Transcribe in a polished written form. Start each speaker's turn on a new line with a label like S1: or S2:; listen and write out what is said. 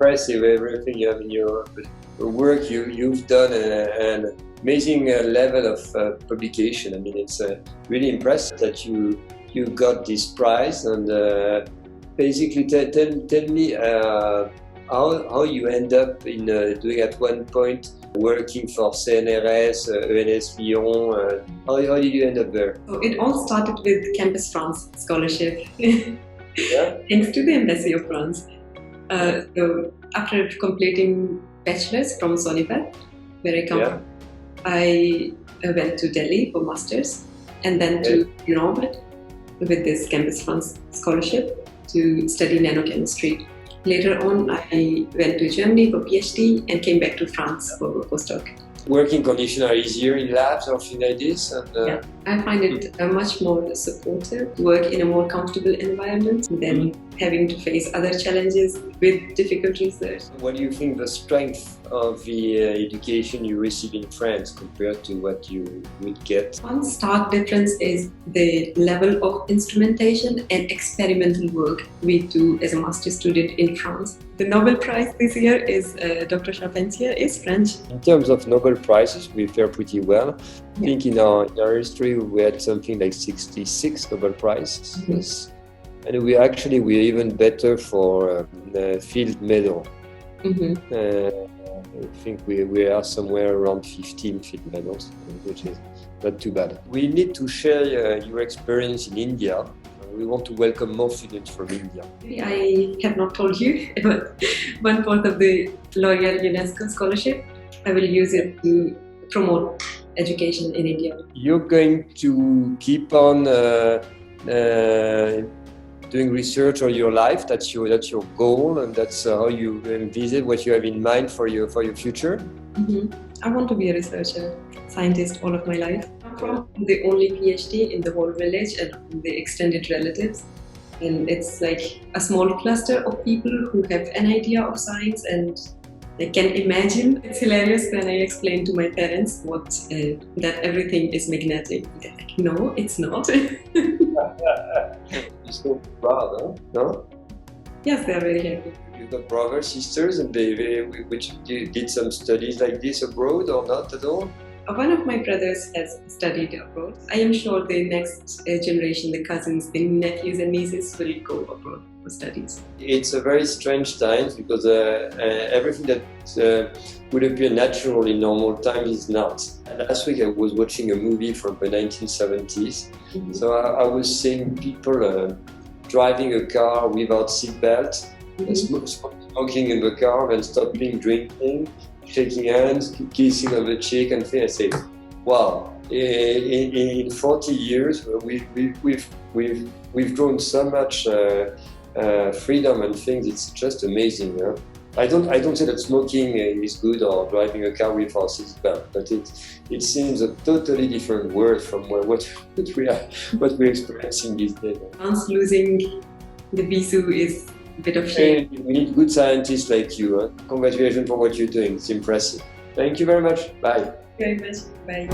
S1: impressive, everything you have in your work you've done, an amazing level of publication. I mean, it's really impressive that you got this prize. And basically tell me how you end up in doing at one point working for CNRS, ENS Lyon. How did you end up there?
S2: So it all started with Campus France scholarship.
S1: Yeah.
S2: Thanks to the Embassy of France. So after completing bachelor's from Sonepat, where I come from, I went to Delhi for masters, and then to Lyon with this Campus France scholarship to study nanochemistry. Later on, I went to Germany for PhD and came back to France for postdoc.
S1: Working conditions are easier in labs or things like this? And,
S2: yeah, I find it much more supportive to work in a more comfortable environment than having to face other challenges with difficult research.
S1: What do you think the strength of the education you receive in France compared to what you would get?
S2: One stark difference is the level of instrumentation and experimental work we do as a master's student in France. The Nobel Prize this year is Dr Charpentier is French.
S1: In terms of Nobel Prizes, we fare pretty well. I think in our history we had something like 66 Nobel Prizes. Yes. And we're even better for the field medal. I think we are somewhere around 15 field medals, which is not too bad. We need to share your experience in India. We want to welcome more students from India.
S2: I have not told you about one part of the L'Oréal UNESCO scholarship. I will use it to promote education in India.
S1: You're going to keep on doing research all your life. That's your goal, and that's how you envisage what you have in mind for your future.
S2: I want to be a researcher, scientist all of my life. I'm the only PhD in the whole village and the extended relatives, and it's like a small cluster of people who have an idea of science and they can imagine. It's hilarious when I explain to my parents that everything is magnetic. They're like, no, it's not.
S1: You're so proud, huh? No?
S2: Yes, they are very happy.
S1: You've got brothers, sisters, and which did some studies like this abroad or not at all?
S2: One of my brothers has studied abroad. I am sure the next generation, the cousins, the nephews and nieces will go abroad for studies. It's
S1: a very strange time because everything that would appear natural in normal times is not. Last week I was watching a movie from the 1970s. So I was seeing people driving a car without seatbelt, smoking in the car, and stopping drinking, shaking hands, kissing on the cheek, and things. I say, wow! In 40 years, we've grown so much freedom and things. It's just amazing. Yeah? I don't say that smoking is good or driving a car without seatbelt, but it seems a totally different world from what we're experiencing these days.
S2: France losing the Bisou is a bit of shame.
S1: We need good scientists like you. Huh? Congratulations for what you're doing. It's impressive. Thank you very much. Bye.
S2: Very much. Bye.